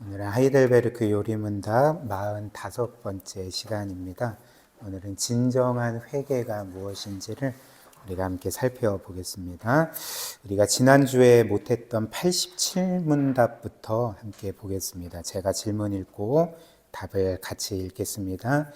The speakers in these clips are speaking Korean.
오늘은 하이델베르크 요리문답 45번째 시간입니다. 오늘은 진정한 회개가 무엇인지를 우리가 함께 살펴보겠습니다. 우리가 지난주에 못했던 87문답부터 함께 보겠습니다. 제가 질문 읽고 답을 같이 읽겠습니다.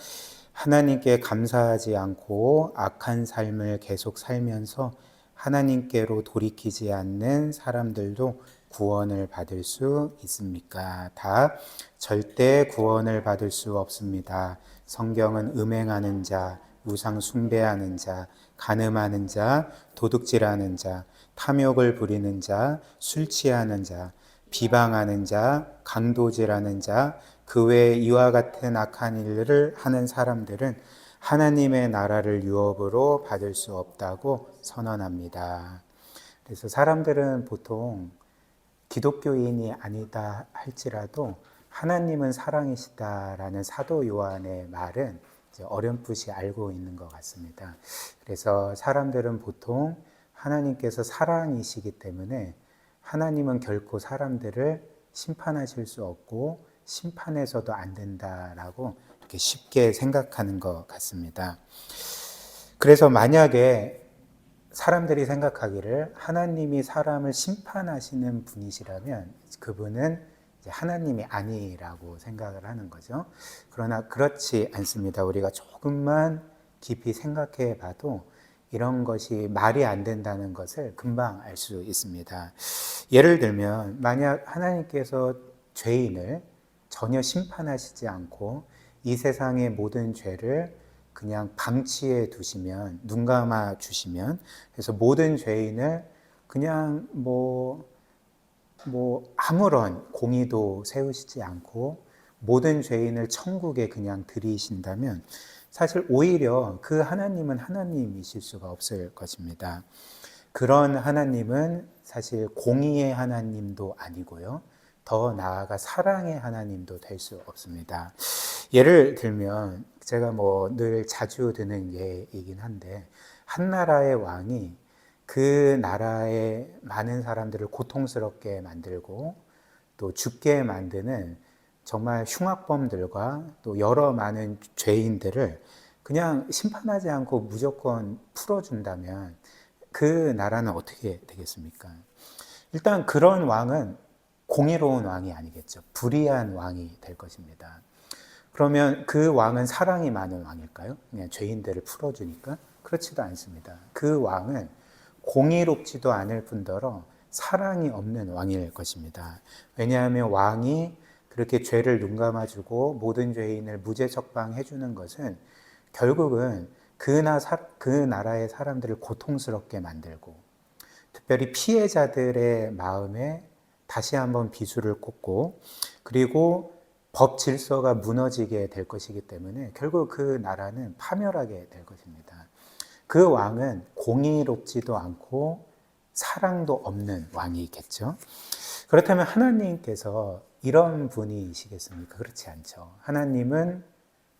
하나님께 감사하지 않고 악한 삶을 계속 살면서 하나님께로 돌이키지 않는 사람들도 구원을 받을 수 있습니까? 답, 절대 구원을 받을 수 없습니다. 성경은 음행하는 자, 우상 숭배하는 자, 간음하는 자, 도둑질하는 자, 탐욕을 부리는 자, 술 취하는 자, 비방하는 자, 강도질하는 자, 그 외에 이와 같은 악한 일을 하는 사람들은 하나님의 나라를 유업으로 받을 수 없다고 선언합니다. 그래서 사람들은 보통 기독교인이 아니다 할지라도 하나님은 사랑이시다라는 사도 요한의 말은 어렴풋이 알고 있는 것 같습니다. 그래서 사람들은 보통 하나님께서 사랑이시기 때문에 하나님은 결코 사람들을 심판하실 수 없고 심판해서도 안 된다라고 이렇게 쉽게 생각하는 것 같습니다. 그래서 만약에 사람들이 생각하기를 하나님이 사람을 심판하시는 분이시라면 그분은 이제 하나님이 아니라고 생각을 하는 거죠. 그러나 그렇지 않습니다. 우리가 조금만 깊이 생각해 봐도 이런 것이 말이 안 된다는 것을 금방 알 수 있습니다. 예를 들면 만약 하나님께서 죄인을 전혀 심판하시지 않고 이 세상의 모든 죄를 그냥 방치해 두시면, 눈 감아 주시면, 그래서 모든 죄인을 그냥 아무런 공의도 세우시지 않고 모든 죄인을 천국에 그냥 들이신다면 사실 오히려 그 하나님은 하나님이실 수가 없을 것입니다. 그런 하나님은 사실 공의의 하나님도 아니고요. 더 나아가 사랑의 하나님도 될 수 없습니다. 예를 들면 제가 늘 자주 드는 예이긴 한데 한 나라의 왕이 그 나라의 많은 사람들을 고통스럽게 만들고 또 죽게 만드는 정말 흉악범들과 또 여러 많은 죄인들을 그냥 심판하지 않고 무조건 풀어준다면 그 나라는 어떻게 되겠습니까? 일단 그런 왕은 공의로운 왕이 아니겠죠. 불의한 왕이 될 것입니다. 그러면 그 왕은 사랑이 많은 왕일까요? 그냥 죄인들을 풀어주니까? 그렇지도 않습니다. 그 왕은 공의롭지도 않을 뿐더러 사랑이 없는 왕일 것입니다. 왜냐하면 왕이 그렇게 죄를 눈감아주고 모든 죄인을 무죄 석방해주는 것은 결국은 그 나라의 사람들을 고통스럽게 만들고 특별히 피해자들의 마음에 다시 한번 비수를 꽂고 그리고 법 질서가 무너지게 될 것이기 때문에 결국 그 나라는 파멸하게 될 것입니다. 그 왕은 공의롭지도 않고 사랑도 없는 왕이겠죠. 그렇다면 하나님께서 이런 분이시겠습니까? 그렇지 않죠. 하나님은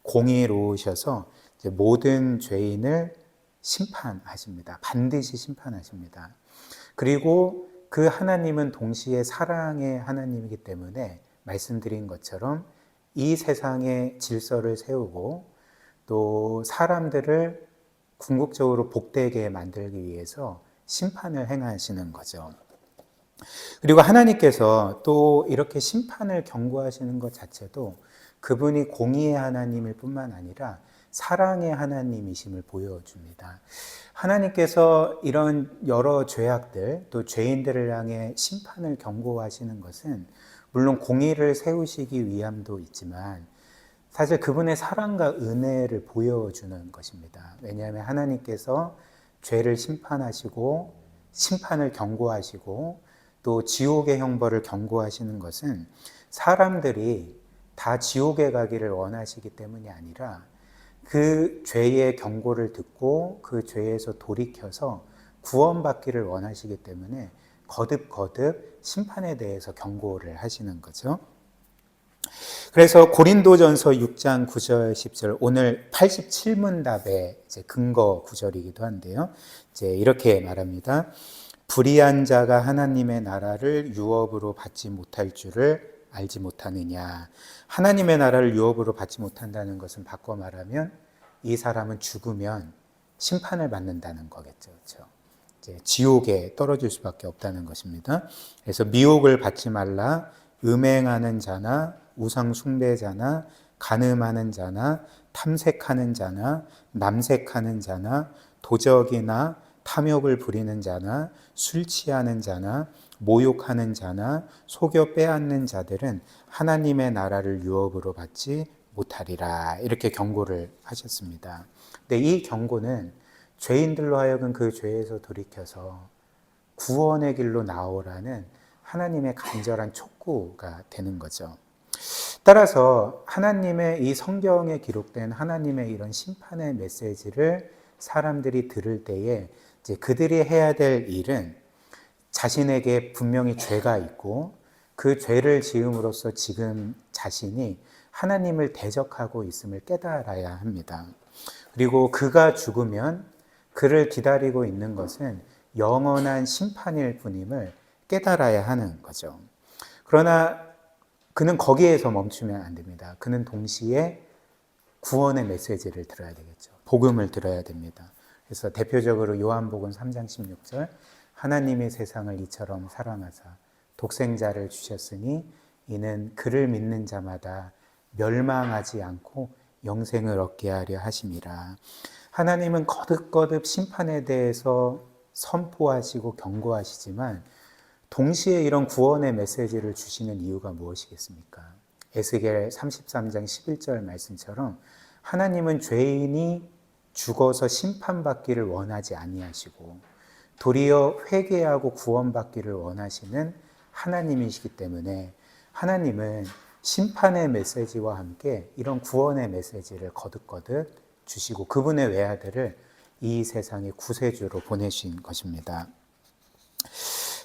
공의로우셔서 모든 죄인을 심판하십니다. 반드시 심판하십니다. 그리고 그 하나님은 동시에 사랑의 하나님이기 때문에 말씀드린 것처럼 이 세상의 질서를 세우고 또 사람들을 궁극적으로 복되게 만들기 위해서 심판을 행하시는 거죠. 그리고 하나님께서 또 이렇게 심판을 경고하시는 것 자체도 그분이 공의의 하나님일 뿐만 아니라 사랑의 하나님이심을 보여줍니다. 하나님께서 이런 여러 죄악들 또 죄인들을 향해 심판을 경고하시는 것은 물론 공의를 세우시기 위함도 있지만 사실 그분의 사랑과 은혜를 보여주는 것입니다. 왜냐하면 하나님께서 죄를 심판하시고 심판을 경고하시고 또 지옥의 형벌을 경고하시는 것은 사람들이 다 지옥에 가기를 원하시기 때문이 아니라 그 죄의 경고를 듣고 그 죄에서 돌이켜서 구원받기를 원하시기 때문에 거듭 심판에 대해서 경고를 하시는 거죠. 그래서 고린도전서 6장 9절 10절 오늘 87문답의 근거 구절이기도 한데요. 이렇게 말합니다. 불의한 자가 하나님의 나라를 유업으로 받지 못할 줄을 알지 못하느냐. 하나님의 나라를 유업으로 받지 못한다는 것은 바꿔 말하면 이 사람은 죽으면 심판을 받는다는 거겠죠. 그렇죠? 이제 지옥에 떨어질 수밖에 없다는 것입니다. 그래서 미혹을 받지 말라. 음행하는 자나 우상 숭배자나 간음하는 자나 탐색하는 자나 남색하는 자나 도적이나 탐욕을 부리는 자나 술 취하는 자나 모욕하는 자나 속여 빼앗는 자들은 하나님의 나라를 유업으로 받지 못하리라. 이렇게 경고를 하셨습니다. 근데 이 경고는 죄인들로 하여금 그 죄에서 돌이켜서 구원의 길로 나오라는 하나님의 간절한 촉구가 되는 거죠. 따라서 하나님의 이 성경에 기록된 하나님의 이런 심판의 메시지를 사람들이 들을 때에 이제 그들이 해야 될 일은 자신에게 분명히 죄가 있고 그 죄를 지음으로써 지금 자신이 하나님을 대적하고 있음을 깨달아야 합니다. 그리고 그가 죽으면 그를 기다리고 있는 것은 영원한 심판일 뿐임을 깨달아야 하는 거죠. 그러나 그는 거기에서 멈추면 안 됩니다. 그는 동시에 구원의 메시지를 들어야 되겠죠. 복음을 들어야 됩니다. 그래서 대표적으로 요한복음 3장 16절 하나님이 세상을 이처럼 사랑하사 독생자를 주셨으니 이는 그를 믿는 자마다 멸망하지 않고 영생을 얻게 하려 하심이라. 하나님은 거듭거듭 심판에 대해서 선포하시고 경고하시지만 동시에 이런 구원의 메시지를 주시는 이유가 무엇이겠습니까? 에스겔 33장 11절 말씀처럼 하나님은 죄인이 죽어서 심판받기를 원하지 아니하시고 도리어 회개하고 구원받기를 원하시는 하나님이시기 때문에 하나님은 심판의 메시지와 함께 이런 구원의 메시지를 거듭거듭 주시고 그분의 외아들을 이 세상의 구세주로 보내신 것입니다.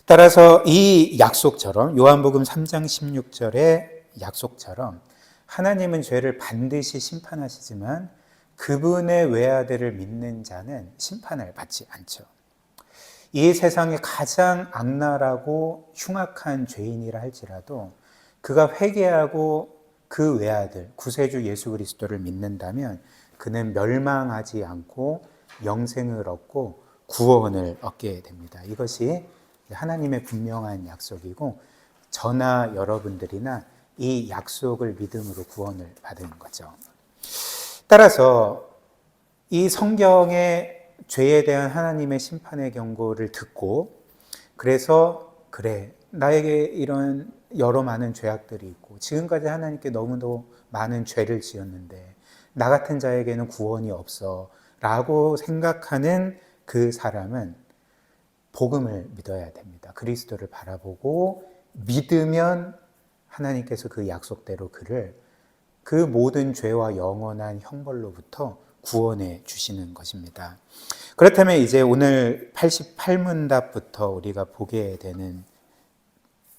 따라서 이 약속처럼 요한복음 3장 16절의 약속처럼 하나님은 죄를 반드시 심판하시지만 그분의 외아들을 믿는 자는 심판을 받지 않죠. 이 세상에 가장 악랄하고 흉악한 죄인이라 할지라도 그가 회개하고 그 외아들 구세주 예수 그리스도를 믿는다면 그는 멸망하지 않고 영생을 얻고 구원을 얻게 됩니다. 이것이 하나님의 분명한 약속이고 저나 여러분들이나 이 약속을 믿음으로 구원을 받은 거죠. 따라서 이 성경의 죄에 대한 하나님의 심판의 경고를 듣고 그래서 그래 나에게 이런 여러 많은 죄악들이 있고 지금까지 하나님께 너무도 많은 죄를 지었는데 나 같은 자에게는 구원이 없어 라고 생각하는 그 사람은 복음을 믿어야 됩니다. 그리스도를 바라보고 믿으면 하나님께서 그 약속대로 그를 그 모든 죄와 영원한 형벌로부터 구원해 주시는 것입니다. 그렇다면 이제 오늘 88문답부터 우리가 보게 되는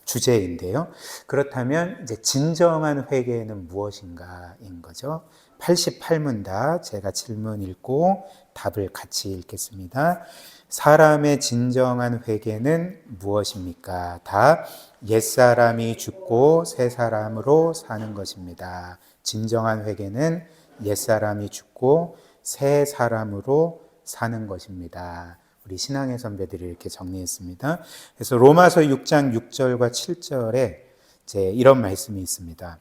주제인데요. 그렇다면 이제 진정한 회개는 무엇인가인 거죠. 88문답 제가 질문 읽고 답을 같이 읽겠습니다. 사람의 진정한 회개는 무엇입니까? 답, 옛사람이 죽고 새 사람으로 사는 것입니다. 진정한 회개는 옛사람이 죽고 새 사람으로 사는 것입니다. 우리 신앙의 선배들이 이렇게 정리했습니다. 그래서 로마서 6장 6절과 7절에 이제 이런 말씀이 있습니다.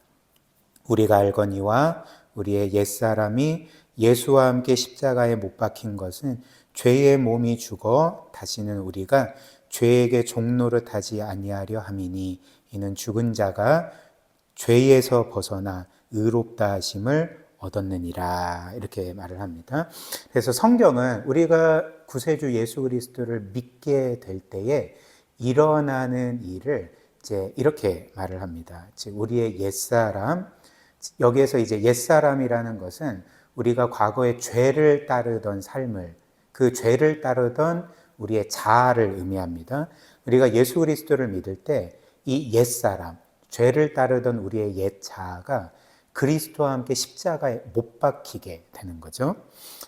우리가 알거니와 우리의 옛사람이 예수와 함께 십자가에 못 박힌 것은 죄의 몸이 죽어 다시는 우리가 죄에게 종노릇하지 아니하려 함이니 이는 죽은 자가 죄에서 벗어나 의롭다 하심을 얻었느니라 이렇게 말을 합니다. 그래서 성경은 우리가 구세주 예수 그리스도를 믿게 될 때에 일어나는 일을 이제 이렇게 말을 합니다. 즉 우리의 옛사람, 여기에서 이제 옛사람이라는 것은 우리가 과거에 죄를 따르던 삶을 그 죄를 따르던 우리의 자아를 의미합니다. 우리가 예수 그리스도를 믿을 때 이 옛사람, 죄를 따르던 우리의 옛 자아가 그리스도와 함께 십자가에 못 박히게 되는 거죠.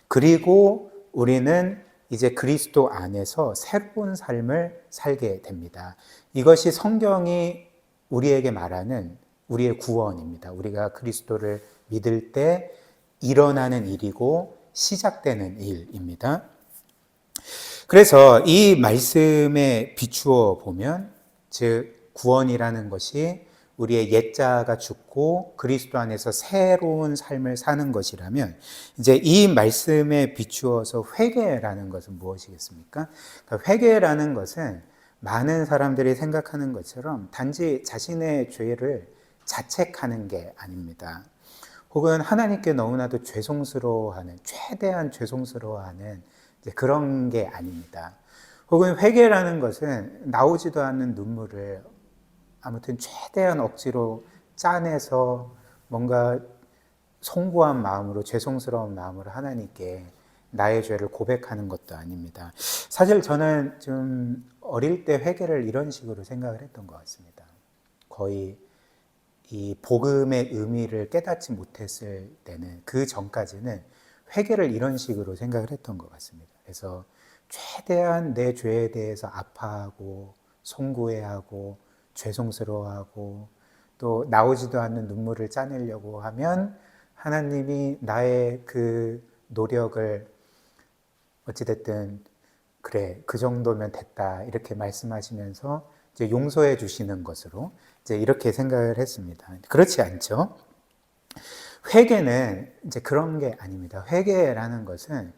그리고 우리는 이제 그리스도 안에서 새로운 삶을 살게 됩니다. 이것이 성경이 우리에게 말하는 우리의 구원입니다. 우리가 그리스도를 믿을 때 일어나는 일이고 시작되는 일입니다. 그래서 이 말씀에 비추어 보면, 즉 구원이라는 것이 우리의 옛자가 죽고 그리스도 안에서 새로운 삶을 사는 것이라면, 이제 이 말씀에 비추어서 회개라는 것은 무엇이겠습니까? 그러니까 회개라는 것은 많은 사람들이 생각하는 것처럼 단지 자신의 죄를 자책하는 게 아닙니다. 혹은 하나님께 너무나도 죄송스러워하는, 최대한 죄송스러워하는 그런 게 아닙니다. 혹은 회개라는 것은 나오지도 않는 눈물을 아무튼 최대한 억지로 짜내서 뭔가 송구한 마음으로, 죄송스러운 마음으로 하나님께 나의 죄를 고백하는 것도 아닙니다. 사실 저는 좀 어릴 때 회개를 이런 식으로 생각을 했던 것 같습니다. 거의 이 복음의 의미를 깨닫지 못했을 때는, 그 전까지는 회개를 이런 식으로 생각을 했던 것 같습니다. 그래서 최대한 내 죄에 대해서 아파하고 송구해하고 죄송스러워하고 또 나오지도 않는 눈물을 짜내려고 하면 하나님이 나의 그 노력을 어찌됐든 그래, 그 정도면 됐다 이렇게 말씀하시면서 이제 용서해 주시는 것으로 이제 이렇게 생각을 했습니다. 그렇지 않죠? 회개는 이제 그런 게 아닙니다. 회개라는 것은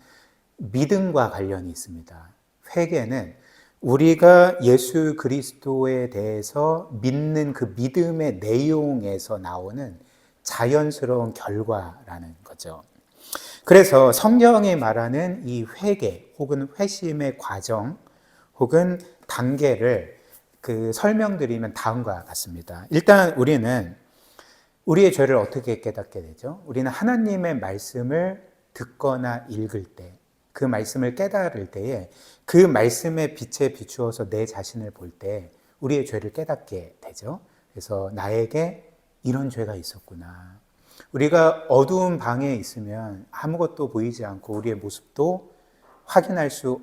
믿음과 관련이 있습니다. 회개는 우리가 예수 그리스도에 대해서 믿는 그 믿음의 내용에서 나오는 자연스러운 결과라는 거죠. 그래서 성경이 말하는 이 회개 혹은 회심의 과정 혹은 단계를 설명드리면 다음과 같습니다. 일단 우리는 우리의 죄를 어떻게 깨닫게 되죠? 우리는 하나님의 말씀을 듣거나 읽을 때, 그 말씀을 깨달을 때에 그 말씀의 빛에 비추어서 내 자신을 볼 때 우리의 죄를 깨닫게 되죠. 그래서 나에게 이런 죄가 있었구나. 우리가 어두운 방에 있으면 아무것도 보이지 않고 우리의 모습도 확인할 수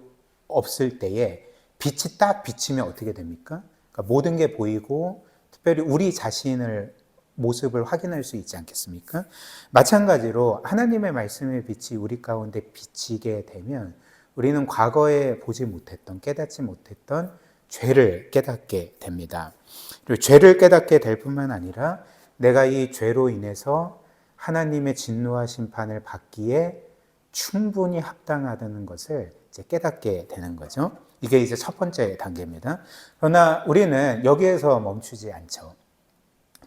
없을 때에 빛이 딱 비치면 어떻게 됩니까? 그러니까 모든 게 보이고 특별히 우리 자신을 모습을 확인할 수 있지 않겠습니까? 마찬가지로 하나님의 말씀의 빛이 우리 가운데 비치게 되면 우리는 과거에 보지 못했던, 깨닫지 못했던 죄를 깨닫게 됩니다. 그리고 죄를 깨닫게 될 뿐만 아니라 내가 이 죄로 인해서 하나님의 진노와 심판을 받기에 충분히 합당하다는 것을 이제 깨닫게 되는 거죠. 이게 이제 첫 번째 단계입니다. 그러나 우리는 여기에서 멈추지 않죠.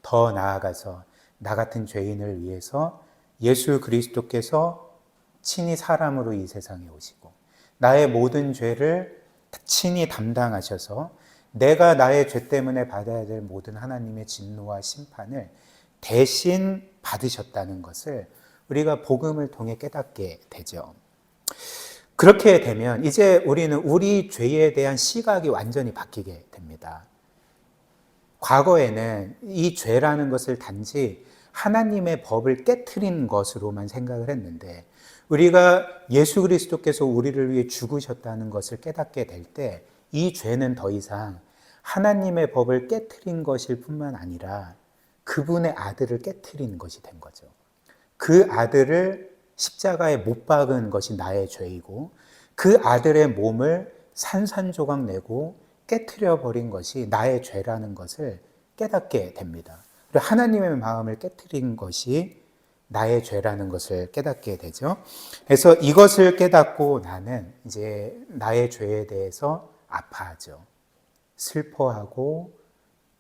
더 나아가서 나 같은 죄인을 위해서 예수 그리스도께서 친히 사람으로 이 세상에 오시고 나의 모든 죄를 친히 담당하셔서 내가 나의 죄 때문에 받아야 될 모든 하나님의 진노와 심판을 대신 받으셨다는 것을 우리가 복음을 통해 깨닫게 되죠. 그렇게 되면 이제 우리는 우리 죄에 대한 시각이 완전히 바뀌게 됩니다. 과거에는 이 죄라는 것을 단지 하나님의 법을 깨트린 것으로만 생각을 했는데 우리가 예수 그리스도께서 우리를 위해 죽으셨다는 것을 깨닫게 될 때 이 죄는 더 이상 하나님의 법을 깨트린 것일 뿐만 아니라 그분의 아들을 깨트린 것이 된 거죠. 그 아들을 십자가에 못 박은 것이 나의 죄이고 그 아들의 몸을 산산조각 내고 깨트려 버린 것이 나의 죄라는 것을 깨닫게 됩니다. 그리고 하나님의 마음을 깨트린 것이 나의 죄라는 것을 깨닫게 되죠. 그래서 이것을 깨닫고 나는 이제 나의 죄에 대해서 아파하죠. 슬퍼하고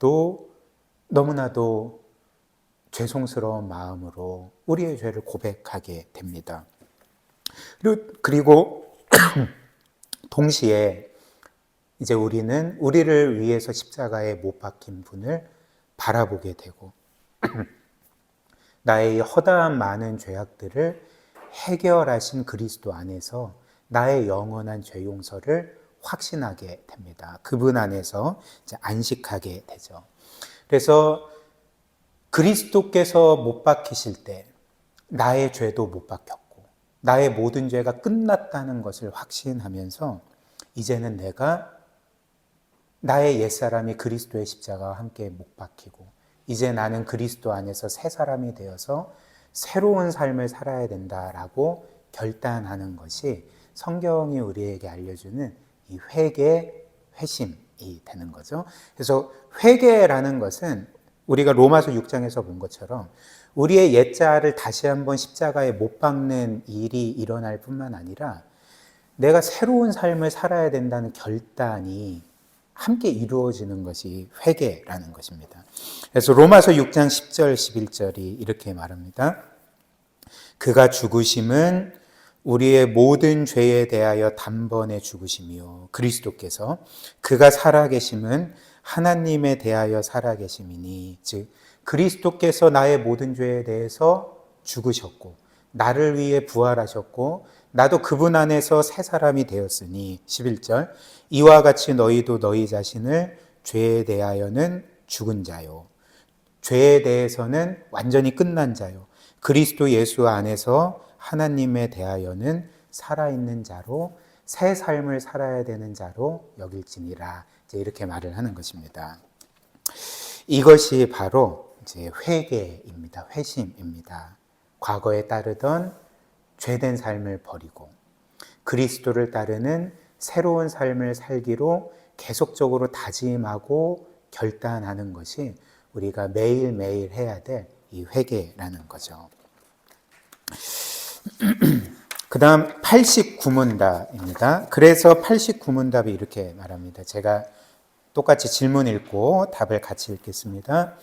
또 너무나도 죄송스러운 마음으로 우리의 죄를 고백하게 됩니다. 그리고 동시에 이제 우리는 우리를 위해서 십자가에 못 박힌 분을 바라보게 되고 나의 허다한 많은 죄악들을 해결하신 그리스도 안에서 나의 영원한 죄 용서를 확신하게 됩니다. 그분 안에서 이제 안식하게 되죠. 그래서 그리스도께서 못 박히실 때 나의 죄도 못 박혔고 나의 모든 죄가 끝났다는 것을 확신하면서 이제는 내가 나의 옛사람이 그리스도의 십자가와 함께 못 박히고 이제 나는 그리스도 안에서 새 사람이 되어서 새로운 삶을 살아야 된다라고 결단하는 것이 성경이 우리에게 알려주는 이 회개, 회심이 되는 거죠. 그래서 회개라는 것은 우리가 로마서 6장에서 본 것처럼 우리의 옛자를 다시 한번 십자가에 못 박는 일이 일어날 뿐만 아니라 내가 새로운 삶을 살아야 된다는 결단이 함께 이루어지는 것이 회개라는 것입니다. 그래서 로마서 6장 10절 11절이 이렇게 말합니다. 그가 죽으심은 우리의 모든 죄에 대하여 단번에 죽으심이요 그리스도께서 그가 살아계심은 하나님에 대하여 살아계심이니 즉 그리스도께서 나의 모든 죄에 대해서 죽으셨고 나를 위해 부활하셨고 나도 그분 안에서 새 사람이 되었으니 11절 이와 같이 너희도 너희 자신을 죄에 대하여는 죽은 자요 죄에 대해서는 완전히 끝난 자요 그리스도 예수 안에서 하나님에 대하여는 살아있는 자로 새 삶을 살아야 되는 자로 여길지니라 이제 이렇게 말을 하는 것입니다. 이것이 바로 이제 회개입니다. 회심입니다. 과거에 따르던 죄된 삶을 버리고 그리스도를 따르는 새로운 삶을 살기로 계속적으로 다짐하고 결단하는 것이 우리가 매일매일 해야 될 이 회개라는 거죠. 그 다음 89문답입니다. 그래서 89문답이 이렇게 말합니다. 제가 똑같이 질문 읽고 답을 같이 읽겠습니다.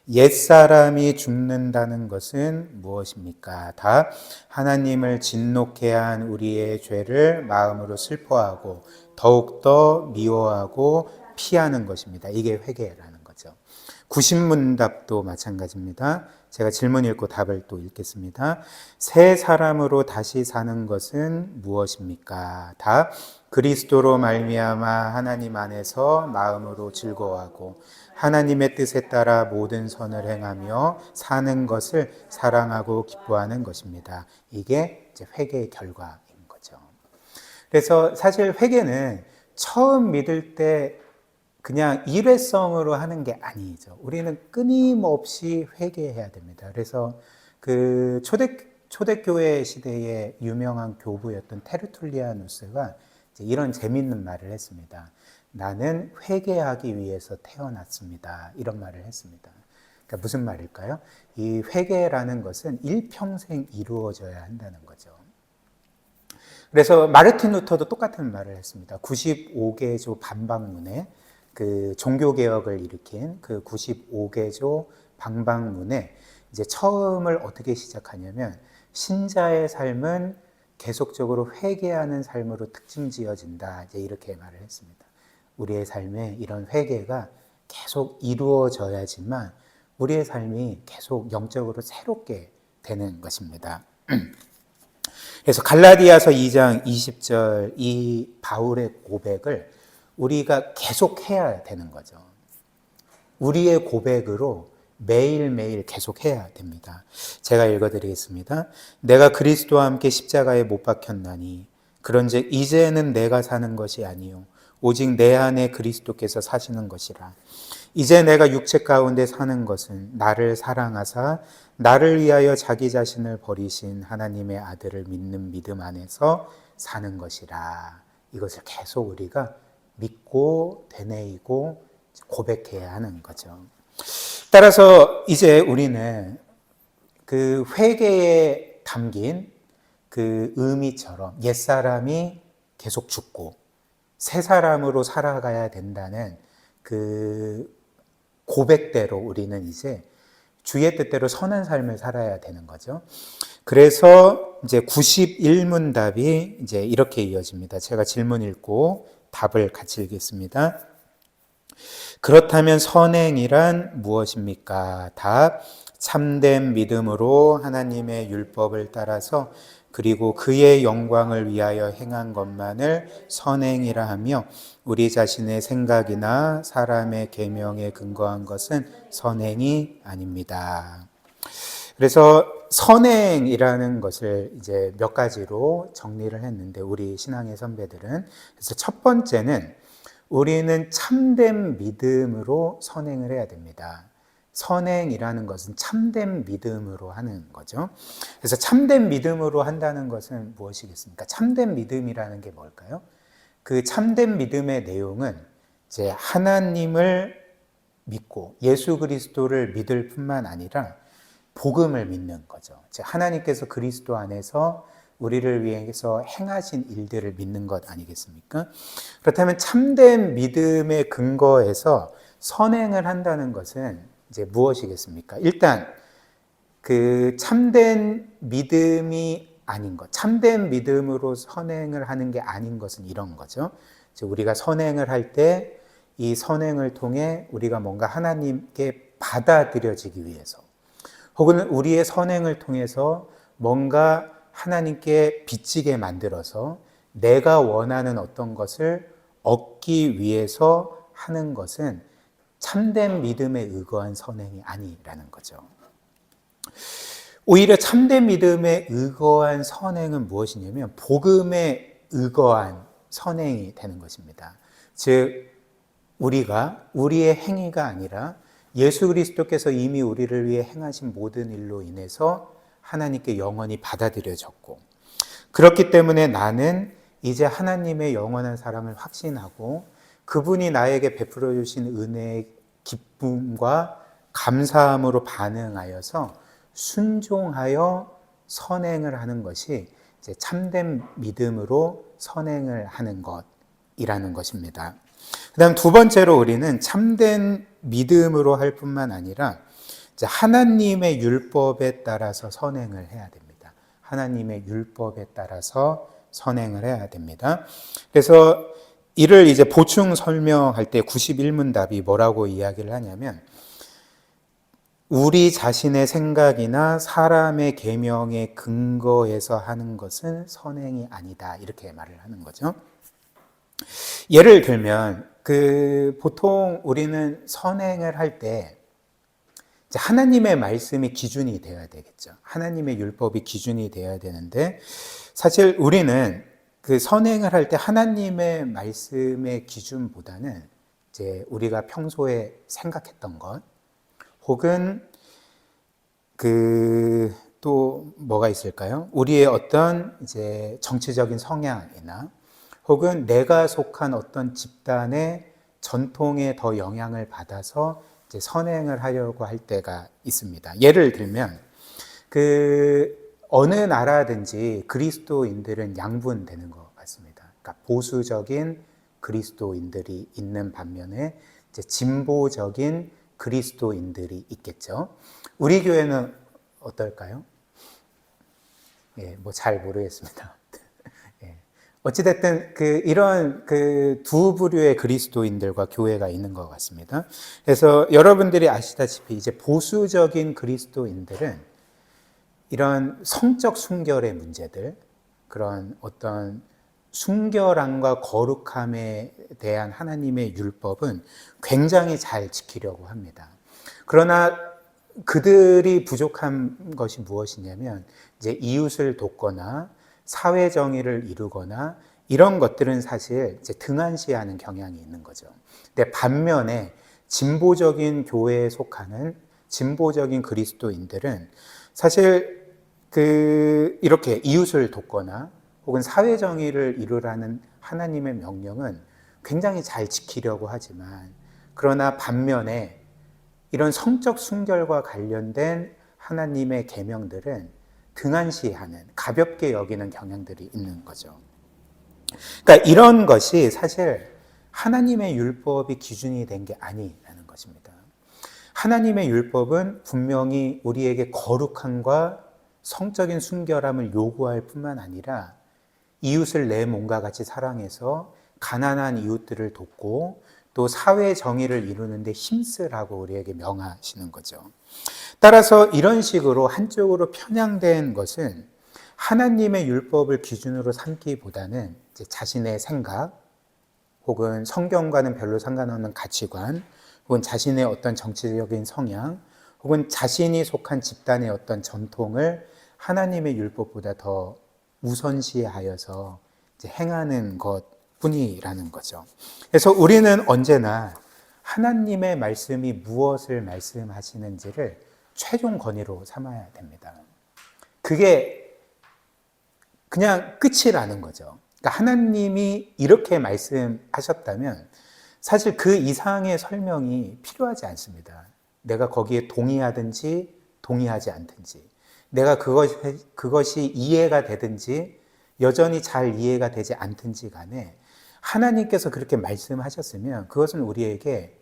옛사람이 죽는다는 것은 무엇입니까? 답. 하나님을 진노케 한 우리의 죄를 마음으로 슬퍼하고 더욱더 미워하고 피하는 것입니다. 이게 회개라는 거죠. 90문답도 마찬가지입니다. 제가 질문 읽고 답을 또 읽겠습니다. 새 사람으로 다시 사는 것은 무엇입니까? 답. 그리스도로 말미암아 하나님 안에서 마음으로 즐거워하고 하나님의 뜻에 따라 모든 선을 행하며 사는 것을 사랑하고 기뻐하는 것입니다. 이게 이제 회개의 결과인 거죠. 그래서 사실 회개는 처음 믿을 때 그냥 일회성으로 하는 게 아니죠. 우리는 끊임없이 회개해야 됩니다. 그래서 그 초대교회 시대의 유명한 교부였던 테르툴리아누스가 이런 재미있는 말을 했습니다. 나는 회개하기 위해서 태어났습니다. 이런 말을 했습니다. 그러니까 무슨 말일까요? 이 회개라는 것은 일평생 이루어져야 한다는 거죠. 그래서 마르틴 루터도 똑같은 말을 했습니다. 95개조 반박문에 그 종교개혁을 일으킨 그 95개조 방방문에 이제 처음을 어떻게 시작하냐면 신자의 삶은 계속적으로 회개하는 삶으로 특징 지어진다. 이제 이렇게 말을 했습니다. 우리의 삶에 이런 회개가 계속 이루어져야지만 우리의 삶이 계속 영적으로 새롭게 되는 것입니다. 그래서 갈라디아서 2장 20절 이 바울의 고백을 우리가 계속 해야 되는 거죠. 우리의 고백으로 매일매일 계속 해야 됩니다. 제가 읽어드리겠습니다. 내가 그리스도와 함께 십자가에 못 박혔나니 그런즉 이제는 내가 사는 것이 아니요 오직 내 안에 그리스도께서 사시는 것이라. 이제 내가 육체 가운데 사는 것은 나를 사랑하사 나를 위하여 자기 자신을 버리신 하나님의 아들을 믿는 믿음 안에서 사는 것이라. 이것을 계속 우리가 믿고 되뇌이고 고백해야 하는 거죠. 따라서 이제 우리는 그 회개에 담긴 그 의미처럼 옛사람이 계속 죽고 새 사람으로 살아가야 된다는 그 고백대로 우리는 이제 주의 뜻대로 선한 삶을 살아야 되는 거죠. 그래서 이제 91문답이 이제 이렇게 이어집니다. 제가 질문 읽고 답을 같이 읽겠습니다. 그렇다면 선행이란 무엇입니까? 답. 참된 믿음으로 하나님의 율법을 따라서 그리고 그의 영광을 위하여 행한 것만을 선행이라 하며 우리 자신의 생각이나 사람의 계명에 근거한 것은 선행이 아닙니다. 그래서 선행이라는 것을 이제 몇 가지로 정리를 했는데 우리 신앙의 선배들은 그래서 첫 번째는 우리는 참된 믿음으로 선행을 해야 됩니다. 선행이라는 것은 참된 믿음으로 하는 거죠. 그래서 참된 믿음으로 한다는 것은 무엇이겠습니까? 참된 믿음이라는 게 뭘까요? 그 참된 믿음의 내용은 이제 하나님을 믿고 예수 그리스도를 믿을 뿐만 아니라 복음을 믿는 거죠. 즉 하나님께서 그리스도 안에서 우리를 위해서 행하신 일들을 믿는 것 아니겠습니까? 그렇다면 참된 믿음의 근거에서 선행을 한다는 것은 이제 무엇이겠습니까? 일단 그 참된 믿음이 아닌 것, 참된 믿음으로 선행을 하는 게 아닌 것은 이런 거죠. 즉 우리가 선행을 할 때 이 선행을 통해 우리가 뭔가 하나님께 받아들여지기 위해서, 혹은 우리의 선행을 통해서 뭔가 하나님께 빚지게 만들어서 내가 원하는 어떤 것을 얻기 위해서 하는 것은 참된 믿음에 의거한 선행이 아니라는 거죠. 오히려 참된 믿음에 의거한 선행은 무엇이냐면 복음에 의거한 선행이 되는 것입니다. 즉 우리가 우리의 행위가 아니라 예수 그리스도께서 이미 우리를 위해 행하신 모든 일로 인해서 하나님께 영원히 받아들여졌고, 그렇기 때문에 나는 이제 하나님의 영원한 사랑을 확신하고 그분이 나에게 베풀어 주신 은혜의 기쁨과 감사함으로 반응하여서 순종하여 선행을 하는 것이 이제 참된 믿음으로 선행을 하는 것이라는 것입니다. 그다음 두 번째로 우리는 참된 믿음으로 할 뿐만 아니라 이제 하나님의 율법에 따라서 선행을 해야 됩니다. 하나님의 율법에 따라서 선행을 해야 됩니다. 그래서 이를 이제 보충 설명할 때 91문 답이 뭐라고 이야기를 하냐면, 우리 자신의 생각이나 사람의 계명에 근거해서 하는 것은 선행이 아니다, 이렇게 말을 하는 거죠. 예를 들면 보통 우리는 선행을 할 때 하나님의 말씀이 기준이 되어야 되겠죠. 하나님의 율법이 기준이 되어야 되는데, 사실 우리는 그 선행을 할 때 하나님의 말씀의 기준보다는 이제 우리가 평소에 생각했던 것, 혹은 또 뭐가 있을까요? 우리의 어떤 이제 정치적인 성향이나 혹은 내가 속한 어떤 집단의 전통에 더 영향을 받아서 이제 선행을 하려고 할 때가 있습니다. 예를 들면 어느 나라든지 그리스도인들은 양분되는 것 같습니다. 그러니까 보수적인 그리스도인들이 있는 반면에 이제 진보적인 그리스도인들이 있겠죠. 우리 교회는 어떨까요? 예, 뭐 잘 모르겠습니다. 예. 어찌됐든 이런 두 부류의 그리스도인들과 교회가 있는 것 같습니다. 그래서 여러분들이 아시다시피 이제 보수적인 그리스도인들은 이런 성적 순결의 문제들, 그런 어떤 순결함과 거룩함에 대한 하나님의 율법은 굉장히 잘 지키려고 합니다. 그러나 그들이 부족한 것이 무엇이냐면 이제 이웃을 돕거나 사회 정의를 이루거나 이런 것들은 사실 이제 등한시하는 경향이 있는 거죠. 근데 반면에 진보적인 교회에 속하는 진보적인 그리스도인들은 사실 이렇게 이웃을 돕거나 혹은 사회 정의를 이루라는 하나님의 명령은 굉장히 잘 지키려고 하지만, 그러나 반면에 이런 성적 순결과 관련된 하나님의 계명들은 등한시하는, 가볍게 여기는 경향들이 있는 거죠. 그러니까 이런 것이 사실 하나님의 율법이 기준이 된 게 아니라는 것입니다. 하나님의 율법은 분명히 우리에게 거룩함과 성적인 순결함을 요구할 뿐만 아니라 이웃을 내 몸과 같이 사랑해서 가난한 이웃들을 돕고 또 사회 정의를 이루는데 힘쓰라고 우리에게 명하시는 거죠. 따라서 이런 식으로 한쪽으로 편향된 것은 하나님의 율법을 기준으로 삼기보다는 이제 자신의 생각, 혹은 성경과는 별로 상관없는 가치관, 혹은 자신의 어떤 정치적인 성향, 혹은 자신이 속한 집단의 어떤 전통을 하나님의 율법보다 더 우선시하여서 이제 행하는 것뿐이라는 거죠. 그래서 우리는 언제나 하나님의 말씀이 무엇을 말씀하시는지를 최종 권위로 삼아야 됩니다. 그게 그냥 끝이라는 거죠. 그러니까 하나님이 이렇게 말씀하셨다면 사실 그 이상의 설명이 필요하지 않습니다. 내가 거기에 동의하든지 동의하지 않든지, 내가 그것이 이해가 되든지 여전히 잘 이해가 되지 않든지 간에 하나님께서 그렇게 말씀하셨으면 그것은 우리에게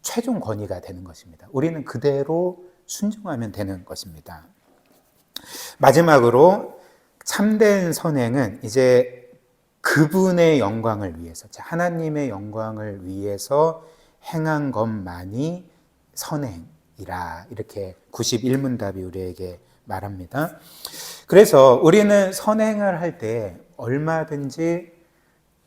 최종 권위가 되는 것입니다. 우리는 그대로 순종하면 되는 것입니다. 마지막으로 참된 선행은 이제 그분의 영광을 위해서, 하나님의 영광을 위해서 행한 것만이 선행이라, 이렇게 91문답이 우리에게 말합니다. 그래서 우리는 선행을 할 때 얼마든지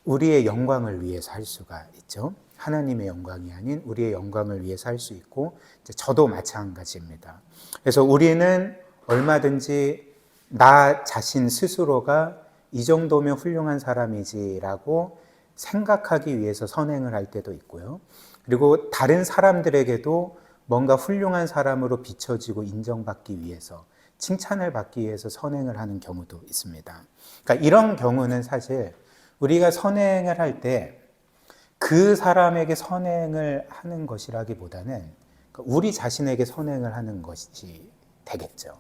우리의 영광을 위해서 할 수가 있죠. 하나님의 영광이 아닌 우리의 영광을 위해서 할 수 있고, 저도 마찬가지입니다. 그래서 우리는 얼마든지 나 자신 스스로가 이 정도면 훌륭한 사람이지라고 생각하기 위해서 선행을 할 때도 있고요. 그리고 다른 사람들에게도 뭔가 훌륭한 사람으로 비춰지고 인정받기 위해서, 칭찬을 받기 위해서 선행을 하는 경우도 있습니다. 그러니까 이런 경우는 사실 우리가 선행을 할 때 그 사람에게 선행을 하는 것이라기보다는 우리 자신에게 선행을 하는 것이 되겠죠.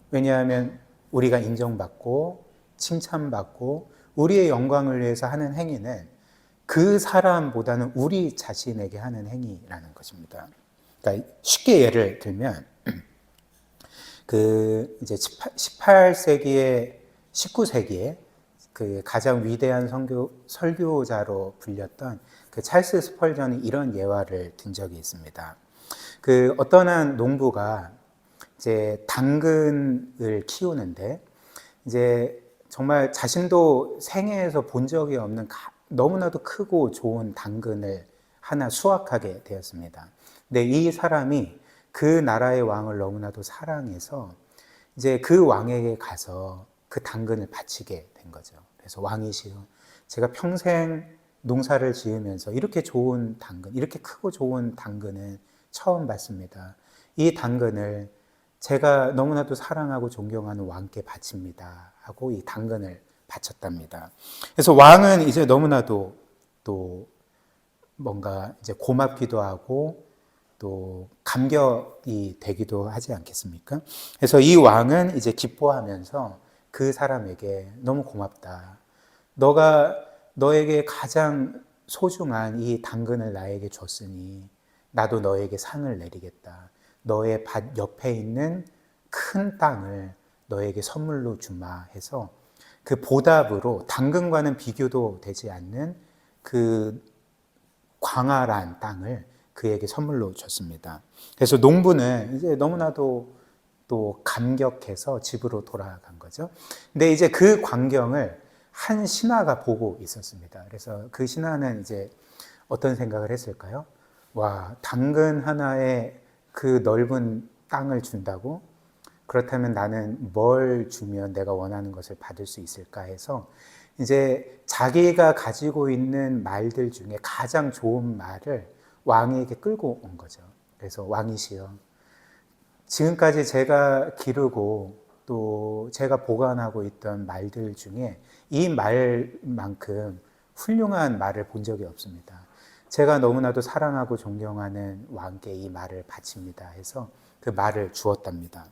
왜냐하면 우리가 인정받고 칭찬받고 우리의 영광을 위해서 하는 행위는 그 사람보다는 우리 자신에게 하는 행위라는 것입니다. 그러니까 쉽게 예를 들면 이제 18세기에 19세기에 그 가장 위대한 설교자로 불렸던 그 찰스 스펄전이 이런 예화를 든 적이 있습니다. 어떤 한 농부가 이제 당근을 키우는데 이제 정말 자신도 생애에서 본 적이 없는 너무나도 크고 좋은 당근을 하나 수확하게 되었습니다. 근데 이 사람이 그 나라의 왕을 너무나도 사랑해서 이제 그 왕에게 가서 그 당근을 바치게 된 거죠. 그래서 왕이시여, 제가 평생 농사를 지으면서 이렇게 좋은 당근, 이렇게 크고 좋은 당근은 처음 봤습니다. 이 당근을 제가 너무나도 사랑하고 존경하는 왕께 바칩니다 하고 이 당근을 바쳤답니다. 그래서 왕은 이제 너무나도 또 뭔가 이제 고맙기도 하고 또 감격이 되기도 하지 않겠습니까? 그래서 이 왕은 이제 기뻐하면서 그 사람에게 너무 고맙다. 너가 너에게 가장 소중한 이 당근을 나에게 줬으니 나도 너에게 상을 내리겠다. 너의 밭 옆에 있는 큰 땅을 너에게 선물로 주마 해서 그 보답으로 당근과는 비교도 되지 않는 그 광활한 땅을 그에게 선물로 줬습니다. 그래서 농부는 이제 너무나도 또 감격해서 집으로 돌아간 거죠. 근데 이제 그 광경을 한 신하가 보고 있었습니다. 그래서 그 신하는 이제 어떤 생각을 했을까요? 와, 당근 하나에 그 넓은 땅을 준다고? 그렇다면 나는 뭘 주면 내가 원하는 것을 받을 수 있을까 해서 이제 자기가 가지고 있는 말들 중에 가장 좋은 말을 왕에게 끌고 온 거죠. 그래서 왕이시여, 지금까지 제가 기르고 또 제가 보관하고 있던 말들 중에 이 말만큼 훌륭한 말을 본 적이 없습니다. 제가 너무나도 사랑하고 존경하는 왕께 이 말을 바칩니다 해서 그 말을 주었답니다.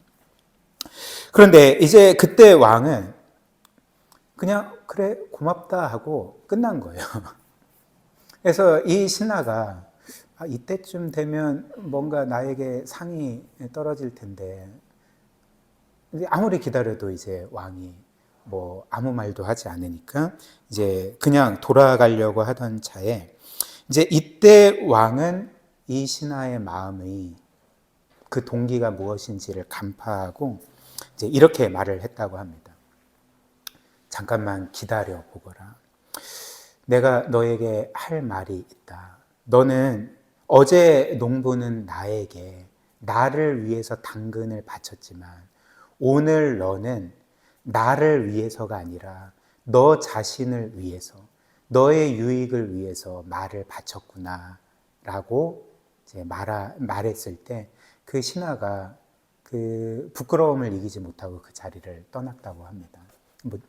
그런데 이제 그때 왕은 그냥 그래 고맙다 하고 끝난 거예요. 그래서 이 신하가 이때쯤 되면 뭔가 나에게 상이 떨어질 텐데 아무리 기다려도 이제 왕이 뭐 아무 말도 하지 않으니까 이제 그냥 돌아가려고 하던 차에 이제 이때 왕은 이 신하의 마음의 그 동기가 무엇인지를 간파하고 이제 이렇게 말을 했다고 합니다. 잠깐만 기다려 보거라. 내가 너에게 할 말이 있다. 너는 어제 농부는 나에게 나를 위해서 당근을 바쳤지만 오늘 너는 나를 위해서가 아니라 너 자신을 위해서 너의 유익을 위해서 말을 바쳤구나 라고 이제 말했을 때 그 신하가 그 부끄러움을 이기지 못하고 그 자리를 떠났다고 합니다.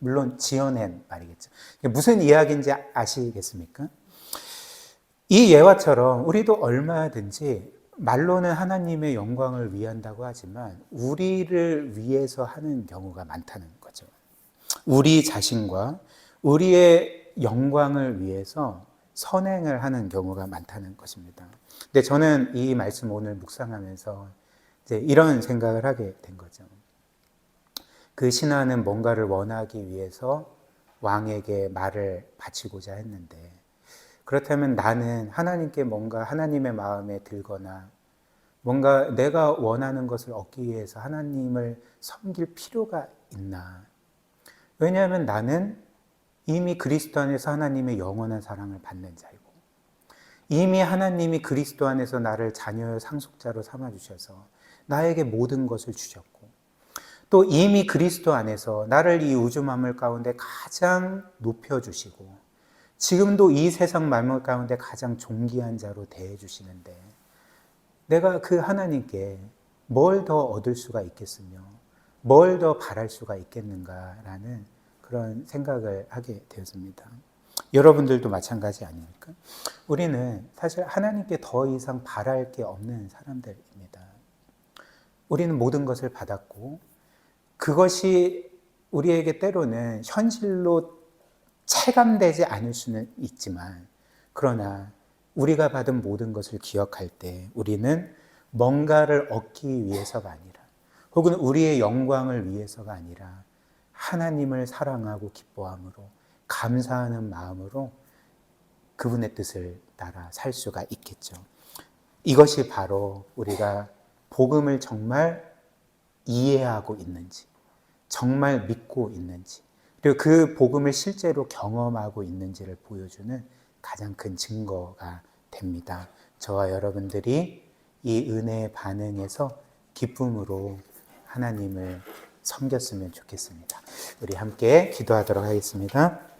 물론 지어낸 말이겠죠. 무슨 이야기인지 아시겠습니까? 이 예화처럼 우리도 얼마든지 말로는 하나님의 영광을 위한다고 하지만 우리를 위해서 하는 경우가 많다는 거죠. 우리 자신과 우리의 영광을 위해서 선행을 하는 경우가 많다는 것입니다. 근데 저는 이 말씀 오늘 묵상하면서 이제 이런 생각을 하게 된 거죠. 그 신하는 뭔가를 원하기 위해서 왕에게 말을 바치고자 했는데, 그렇다면 나는 하나님께 뭔가 하나님의 마음에 들거나 뭔가 내가 원하는 것을 얻기 위해서 하나님을 섬길 필요가 있나? 왜냐하면 나는 이미 그리스도 안에서 하나님의 영원한 사랑을 받는 자이고, 이미 하나님이 그리스도 안에서 나를 자녀의 상속자로 삼아주셔서 나에게 모든 것을 주셨고, 또 이미 그리스도 안에서 나를 이 우주 만물 가운데 가장 높여주시고 지금도 이 세상 만물 가운데 가장 존귀한 자로 대해주시는데, 내가 그 하나님께 뭘 더 얻을 수가 있겠으며 뭘 더 바랄 수가 있겠는가라는 그런 생각을 하게 되었습니다. 여러분들도 마찬가지 아닙니까? 우리는 사실 하나님께 더 이상 바랄 게 없는 사람들입니다. 우리는 모든 것을 받았고 그것이 우리에게 때로는 현실로 체감되지 않을 수는 있지만, 그러나 우리가 받은 모든 것을 기억할 때 우리는 뭔가를 얻기 위해서가 아니라, 혹은 우리의 영광을 위해서가 아니라 하나님을 사랑하고 기뻐함으로, 감사하는 마음으로 그분의 뜻을 따라 살 수가 있겠죠. 이것이 바로 우리가 복음을 정말 이해하고 있는지, 정말 믿고 있는지, 그리고 그 복음을 실제로 경험하고 있는지를 보여주는 가장 큰 증거가 됩니다. 저와 여러분들이 이 은혜의 반응에서 기쁨으로 하나님을 섬겼으면 좋겠습니다. 우리 함께 기도하도록 하겠습니다.